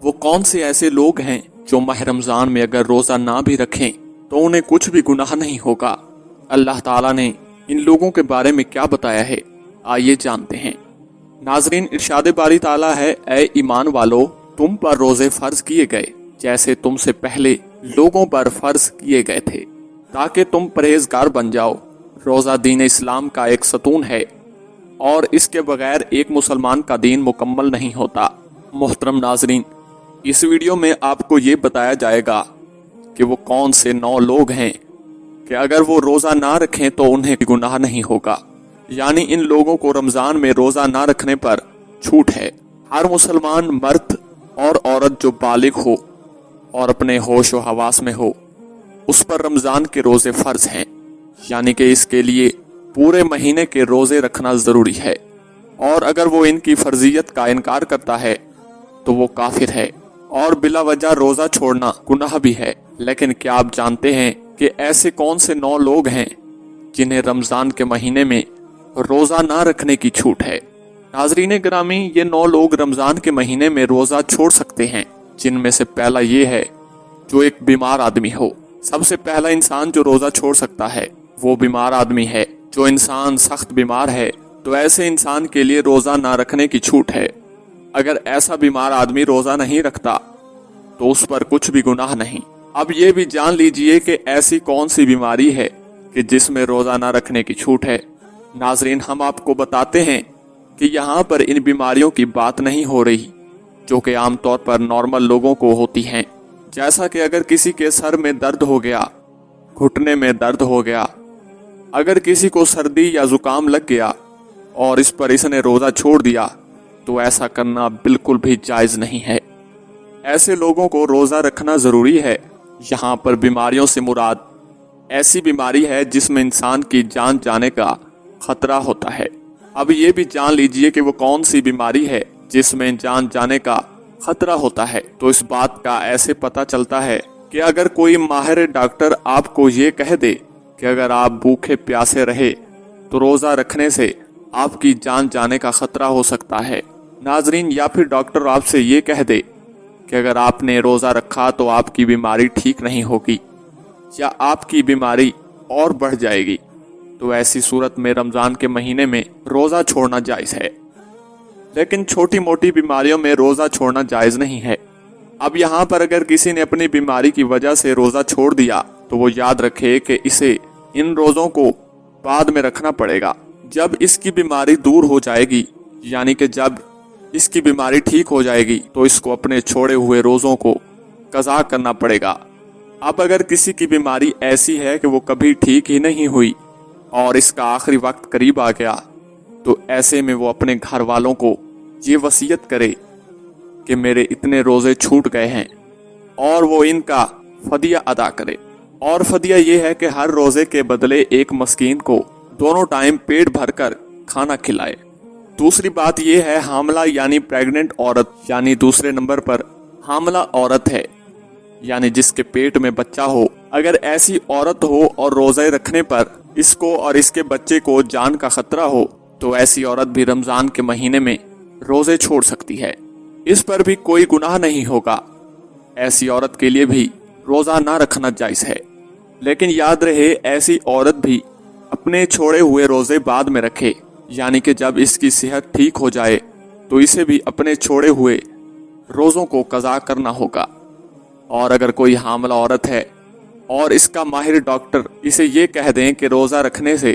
وہ کون سے ایسے لوگ ہیں جو ماہ رمضان میں اگر روزہ نہ بھی رکھیں تو انہیں کچھ بھی گناہ نہیں ہوگا؟ اللہ تعالیٰ نے ان لوگوں کے بارے میں کیا بتایا ہے، آئیے جانتے ہیں۔ ناظرین، ارشاد باری تعالیٰ ہے، اے ایمان والو، تم پر روزے فرض کیے گئے جیسے تم سے پہلے لوگوں پر فرض کیے گئے تھے، تاکہ تم پرہیزگار بن جاؤ۔ روزہ دین اسلام کا ایک ستون ہے اور اس کے بغیر ایک مسلمان کا دین مکمل نہیں ہوتا۔ محترم ناظرین، اس ویڈیو میں آپ کو یہ بتایا جائے گا کہ وہ کون سے 9 لوگ ہیں کہ اگر وہ روزہ نہ رکھیں تو انہیں گناہ نہیں ہوگا، یعنی ان لوگوں کو رمضان میں روزہ نہ رکھنے پر چھوٹ ہے۔ ہر مسلمان مرد اور عورت جو بالغ ہو اور اپنے ہوش و حواس میں ہو، اس پر رمضان کے روزے فرض ہیں، یعنی کہ اس کے لیے پورے مہینے کے روزے رکھنا ضروری ہے، اور اگر وہ ان کی فرضیت کا انکار کرتا ہے تو وہ کافر ہے، اور بلا وجہ روزہ چھوڑنا گناہ بھی ہے۔ لیکن کیا آپ جانتے ہیں کہ ایسے کون سے 9 لوگ ہیں جنہیں رمضان کے مہینے میں روزہ نہ رکھنے کی چھوٹ ہے؟ ناظرین گرامی، یہ 9 لوگ رمضان کے مہینے میں روزہ چھوڑ سکتے ہیں، جن میں سے پہلا یہ ہے جو ایک بیمار آدمی ہو۔ سب سے پہلا انسان جو روزہ چھوڑ سکتا ہے وہ بیمار آدمی ہے۔ جو انسان سخت بیمار ہے تو ایسے انسان کے لیے روزہ نہ رکھنے کی چھوٹ ہے۔ اگر ایسا بیمار آدمی روزہ نہیں رکھتا تو اس پر کچھ بھی گناہ نہیں۔ اب یہ بھی جان لیجئے کہ ایسی کون سی بیماری ہے کہ جس میں روزہ نہ رکھنے کی چھوٹ ہے۔ ناظرین، ہم آپ کو بتاتے ہیں کہ یہاں پر ان بیماریوں کی بات نہیں ہو رہی جو کہ عام طور پر نارمل لوگوں کو ہوتی ہیں، جیسا کہ اگر کسی کے سر میں درد ہو گیا، گھٹنے میں درد ہو گیا، اگر کسی کو سردی یا زکام لگ گیا اور اس پر اس نے روزہ چھوڑ دیا تو ایسا کرنا بالکل بھی جائز نہیں ہے۔ ایسے لوگوں کو روزہ رکھنا ضروری ہے۔ یہاں پر بیماریوں سے مراد ایسی بیماری ہے جس میں انسان کی جان جانے کا خطرہ ہوتا ہے۔ اب یہ بھی جان لیجئے کہ وہ کون سی بیماری ہے جس میں جان جانے کا خطرہ ہوتا ہے۔ تو اس بات کا ایسے پتہ چلتا ہے کہ اگر کوئی ماہر ڈاکٹر آپ کو یہ کہہ دے کہ اگر آپ بھوکے پیاسے رہے تو روزہ رکھنے سے آپ کی جان جانے کا خطرہ ہو سکتا ہے۔ ناظرین، یا پھر ڈاکٹر آپ سے یہ کہہ دے کہ اگر آپ نے روزہ رکھا تو آپ کی بیماری ٹھیک نہیں ہوگی یا آپ کی بیماری اور بڑھ جائے گی، تو ایسی صورت میں رمضان کے مہینے میں روزہ چھوڑنا جائز ہے۔ لیکن چھوٹی موٹی بیماریوں میں روزہ چھوڑنا جائز نہیں ہے۔ اب یہاں پر اگر کسی نے اپنی بیماری کی وجہ سے روزہ چھوڑ دیا تو وہ یاد رکھے کہ اسے ان روزوں کو بعد میں رکھنا پڑے گا۔ جب اس کی بیماری دور ہو جائے گی، یعنی کہ جب اس کی بیماری ٹھیک ہو جائے گی، تو اس کو اپنے چھوڑے ہوئے روزوں کو قضا کرنا پڑے گا۔ اب اگر کسی کی بیماری ایسی ہے کہ وہ کبھی ٹھیک ہی نہیں ہوئی اور اس کا آخری وقت قریب آ گیا، تو ایسے میں وہ اپنے گھر والوں کو یہ وصیت کرے کہ میرے اتنے روزے چھوٹ گئے ہیں، اور وہ ان کا فدیہ ادا کرے۔ اور فدیہ یہ ہے کہ ہر روزے کے بدلے ایک مسکین کو دونوں ٹائم پیٹ بھر کر کھانا کھلائے۔ دوسری بات یہ ہے، حاملہ یعنی پریگننٹ عورت، یعنی دوسرے نمبر پر حاملہ عورت ہے، یعنی جس کے پیٹ میں بچہ ہو، اگر ایسی عورت ہو اور روزے رکھنے پر اس کو اور اس کے بچے کو جان کا خطرہ ہو، تو ایسی عورت بھی رمضان کے مہینے میں روزے چھوڑ سکتی ہے، اس پر بھی کوئی گناہ نہیں ہوگا۔ ایسی عورت کے لیے بھی روزہ نہ رکھنا جائز ہے۔ لیکن یاد رہے، ایسی عورت بھی اپنے چھوڑے ہوئے روزے بعد میں رکھے، یعنی کہ جب اس کی صحت ٹھیک ہو جائے تو اسے بھی اپنے چھوڑے ہوئے روزوں کو قضا کرنا ہوگا۔ اور اگر کوئی حاملہ عورت ہے اور اس کا ماہر ڈاکٹر اسے یہ کہہ دیں کہ روزہ رکھنے سے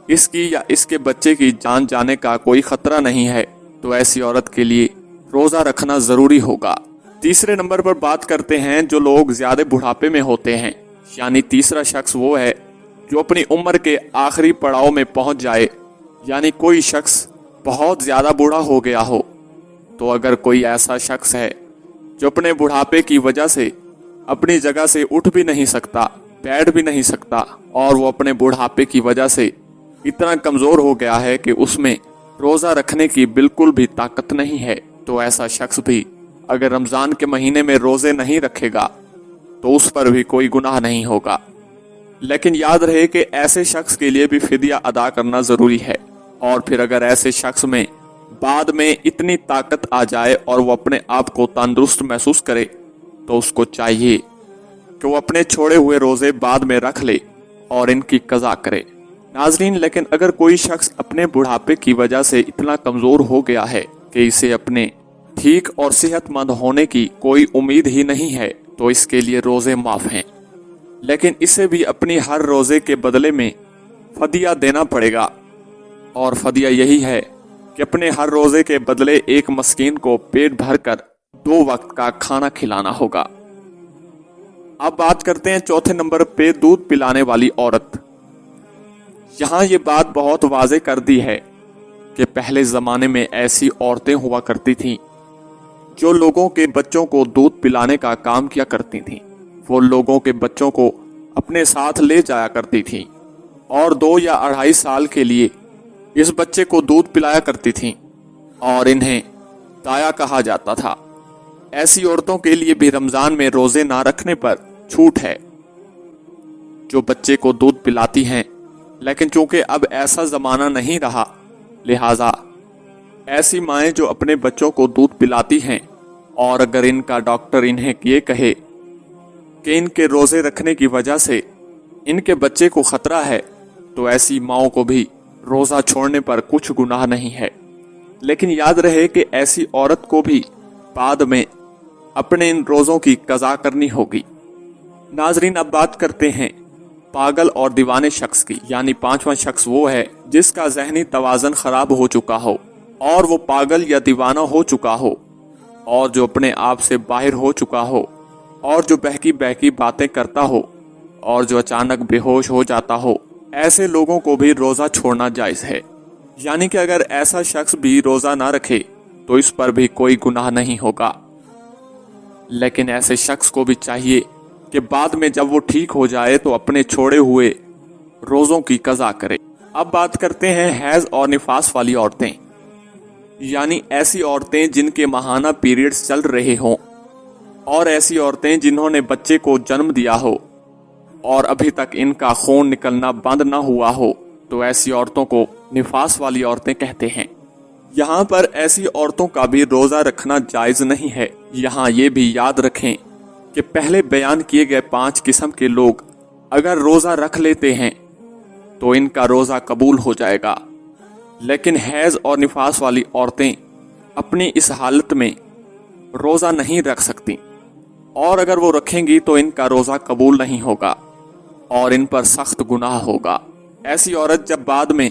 اس کی یا اس کے بچے کی جان جانے کا کوئی خطرہ نہیں ہے، تو ایسی عورت کے لیے روزہ رکھنا ضروری ہوگا۔ تیسرے نمبر پر بات کرتے ہیں جو لوگ زیادہ بڑھاپے میں ہوتے ہیں، یعنی تیسرا شخص وہ ہے جو اپنی عمر کے آخری پڑاؤ میں پہنچ جائے، یعنی کوئی شخص بہت زیادہ بوڑھا ہو گیا ہو۔ تو اگر کوئی ایسا شخص ہے جو اپنے بڑھاپے کی وجہ سے اپنی جگہ سے اٹھ بھی نہیں سکتا، بیٹھ بھی نہیں سکتا، اور وہ اپنے بڑھاپے کی وجہ سے اتنا کمزور ہو گیا ہے کہ اس میں روزہ رکھنے کی بالکل بھی طاقت نہیں ہے، تو ایسا شخص بھی اگر رمضان کے مہینے میں روزے نہیں رکھے گا تو اس پر بھی کوئی گناہ نہیں ہوگا۔ لیکن یاد رہے کہ ایسے شخص کے لیے بھی فدیہ ادا کرنا ضروری ہے۔ اور پھر اگر ایسے شخص میں बाद में इतनी ताकत आ जाए और वो अपने आप को तंदुरुस्त महसूस करे तो उसको चाहिए कि वो अपने छोड़े हुए रोजे बाद में रख ले और इनकी कज़ा करे। नाजरीन, लेकिन अगर कोई शख्स अपने बुढ़ापे की वजह से इतना कमजोर हो गया है कि इसे अपने ठीक और सेहतमंद होने की कोई उम्मीद ही नहीं है तो इसके लिए रोजे माफ हैं, लेकिन इसे भी अपनी हर रोजे के बदले में फदिया देना पड़ेगा। और फदिया यही है कि अपने हर रोजे के बदले एक मस्कीन को पेट भरकर 2 वक्त का खाना खिलाना होगा। अब बात करते हैं चौथे नंबर पे दूध पिलाने वाली औरत। यहाँ ये बात बहुत वाज़ेह कर दी है कि पहले जमाने में ऐसी औरतें हुआ करती थीं जो लोगों के बच्चों को दूध पिलाने का काम किया करती थीं। वो लोगों के बच्चों को अपने साथ ले जाया करती थीं और 2 या 2.5 साल के लिए इस बच्चे को दूध पिलाया करती थीं और इन्हें ताया कहा जाता था। ऐसी औरतों के लिए भी रमजान में रोजे ना रखने पर छूट है जो बच्चे को दूध पिलाती हैं, लेकिन चूंकि अब ऐसा जमाना नहीं रहा, लिहाजा ऐसी माएँ जो अपने बच्चों को दूध पिलाती हैं और अगर इनका डॉक्टर इन्हें ये कहे कि इनके रोजे रखने की वजह से इनके बच्चे को खतरा है तो ऐसी माओं को भी रोजा छोड़ने पर कुछ गुनाह नहीं है। लेकिन याद रहे कि ऐसी औरत को भी बाद में अपने इन रोजों की कज़ा करनी होगी। नाजरीन, अब बात करते हैं पागल और दीवाने शख्स की। यानी 5वां शख्स वो है जिसका ज़हनी तवाज़न खराब हो चुका हो और वो पागल या दीवाना हो चुका हो और जो अपने आप से बाहर हो चुका हो और जो बहकी बहकी बातें करता हो और जो अचानक बेहोश हो जाता हो। ऐसे लोगों को भी रोजा छोड़ना जायज है। यानी कि अगर ऐसा शख्स भी रोजा ना रखे तो इस पर भी कोई गुनाह नहीं होगा, लेकिन ऐसे शख्स को भी चाहिए कि बाद में जब वो ठीक हो जाए तो अपने छोड़े हुए रोजों की कज़ा करे। अब बात करते हैं हैज और निफास वाली औरतें। यानी ऐसी औरतें जिनके माहाना पीरियड्स चल रहे हों और ऐसी औरतें जिन्होंने बच्चे को जन्म दिया हो और अभी तक इनका खून निकलना बंद ना हुआ हो, तो ऐसी औरतों को निफास वाली औरतें कहते हैं। यहाँ पर ऐसी औरतों का भी रोजा रखना जायज नहीं है। यहाँ ये भी याद रखें कि पहले बयान किए गए 5 किस्म के लोग अगर रोजा रख लेते हैं तो इनका रोजा कबूल हो जाएगा, लेकिन हैज और निफास वाली औरतें अपनी इस हालत में रोजा नहीं रख सकती और अगर वो रखेंगी तो इनका रोजा कबूल नहीं होगा और इन पर सख्त गुनाह होगा। ऐसी औरत जब बाद में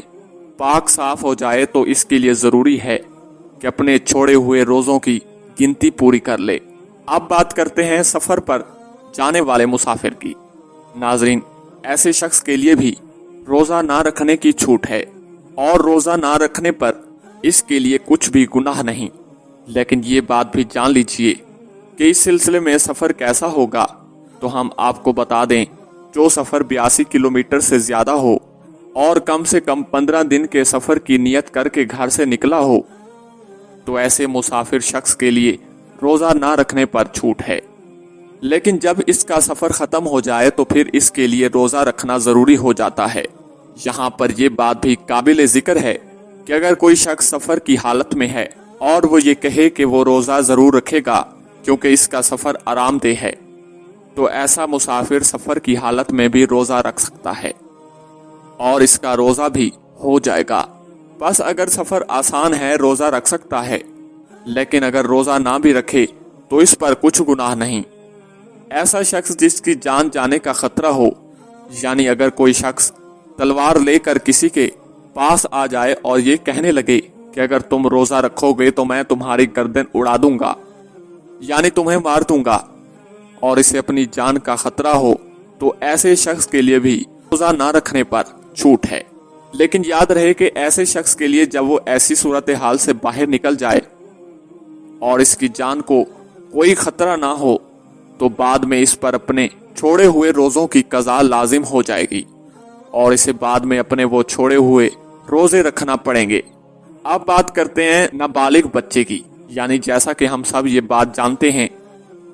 पाक साफ हो जाए तो इसके लिए जरूरी है कि अपने छोड़े हुए रोजों की गिनती पूरी कर ले। अब बात करते हैं सफर पर जाने वाले मुसाफिर की। नाजरीन, ऐसे शख्स के लिए भी रोजा ना रखने की छूट है और रोजा ना रखने पर इसके लिए कुछ भी गुनाह नहीं, लेकिन ये बात भी जान लीजिए कि इस सिलसिले में सफर कैसा होगा तो हम आपको बता दें। जो सफर 82 किलोमीटर से ज्यादा हो और कम से कम 15 दिन के सफर की नियत करके घर से निकला हो तो ऐसे मुसाफिर शख्स के लिए रोजा ना रखने पर छूट है, लेकिन जब इसका सफर खत्म हो जाए तो फिर इसके लिए रोजा रखना जरूरी हो जाता है। यहाँ पर यह बात भी काबिल जिक्र है कि अगर कोई शख्स सफर की हालत में है और वो ये कहे कि वो रोजा जरूर रखेगा क्योंकि इसका सफर आरामदेह है, तो ऐसा मुसाफिर सफर की हालत में भी रोजा रख सकता है और इसका रोजा भी हो जाएगा। बस अगर सफर आसान है रोजा रख सकता है, लेकिन अगर रोजा ना भी रखे तो इस पर कुछ गुनाह नहीं। ऐसा शख्स जिसकी जान जाने का खतरा हो, यानी अगर कोई शख्स तलवार लेकर किसी के पास आ जाए और ये कहने लगे कि अगर तुम रोजा रखोगे तो मैं तुम्हारी गर्दन उड़ा दूंगा, यानी तुम्हें मार दूंगा, और इसे अपनी जान का खतरा हो, तो ऐसे शख्स के लिए भी रोजा ना रखने पर छूट है। लेकिन याद रहे कि ऐसे शख्स के लिए जब वो ऐसी सूरत हाल से बाहर निकल जाए और इसकी जान को कोई खतरा ना हो तो बाद में इस पर अपने छोड़े हुए रोजों की कज़ा लाजिम हो जाएगी और इसे बाद में अपने वो छोड़े हुए रोजे रखना पड़ेंगे। अब बात करते हैं नाबालिग बच्चे की। यानी जैसा कि हम सब ये बात जानते हैं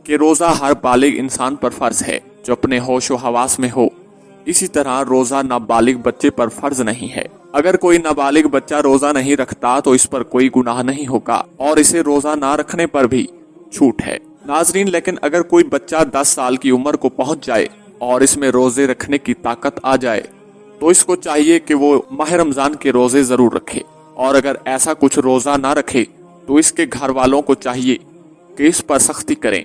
कि रोजा हर बालिग इंसान पर फर्ज है जो अपने होश व हवास में हो, इसी तरह रोजा नाबालिग बच्चे पर फर्ज नहीं है। अगर कोई नाबालिग बच्चा रोजा नहीं रखता तो इस पर कोई गुनाह नहीं होगा और इसे रोजा ना रखने पर भी छूट है। नाजरीन, लेकिन अगर कोई बच्चा 10 साल की उम्र को पहुंच जाए और इसमें रोजे रखने की ताकत आ जाए तो इसको चाहिए कि वो माह रमजान के रोजे जरूर रखे, और अगर ऐसा कुछ रोजा ना रखे तो इसके घर वालों को चाहिए कि इस पर सख्ती करें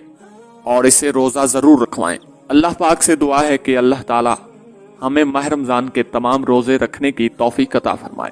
और इसे रोजा जरूर रखवाएं। अल्लाह पाक से दुआ है कि अल्लाह ताला हमें माह रमजान के तमाम रोजे रखने की तौफीक अता फरमाए।